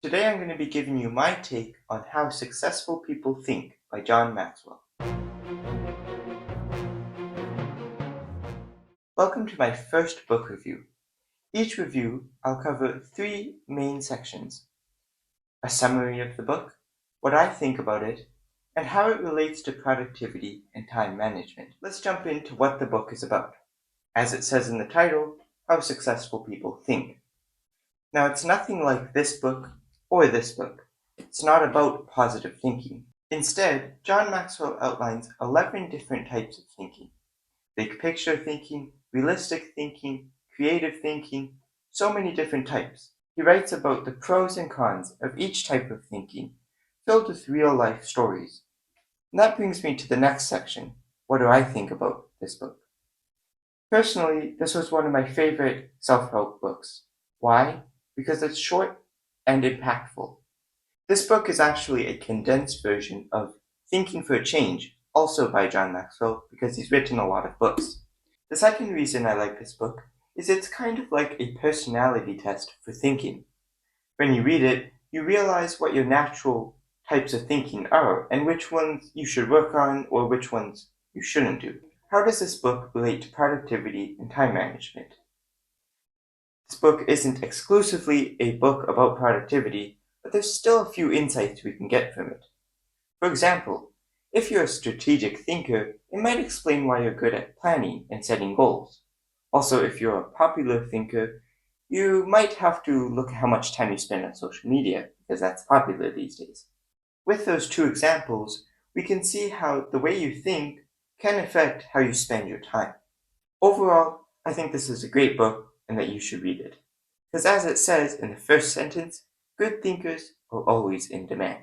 Today I'm going to be giving you my take on How Successful People Think by John Maxwell. Welcome to my first book review. Each review I'll cover three main sections: a summary of the book, what I think about it, and how it relates to productivity and time management. Let's jump into what the book is about. As it says in the title, How Successful People Think. Now, it's nothing like this book or this book. It's not about positive thinking. Instead, John Maxwell outlines 11 different types of thinking: big picture thinking, realistic thinking, creative thinking, so many different types. He writes about the pros and cons of each type of thinking, filled with real life stories. And that brings me to the next section. What do I think about this book? Personally, this was one of my favorite self-help books. Why? Because it's short and impactful. This book is actually a condensed version of Thinking for a Change, also by John Maxwell, because he's written a lot of books. The second reason I like this book is it's kind of like a personality test for thinking. When you read it, you realize what your natural types of thinking are and which ones you should work on or which ones you shouldn't do. How does this book relate to productivity and time management? This book isn't exclusively a book about productivity, but there's still a few insights we can get from it. For example, if you're a strategic thinker, it might explain why you're good at planning and setting goals. Also, if you're a popular thinker, you might have to look at how much time you spend on social media, because that's popular these days. With those two examples, we can see how the way you think can affect how you spend your time. Overall, I think this is a great book and that you should read it. Because as it says in the first sentence, good thinkers are always in demand.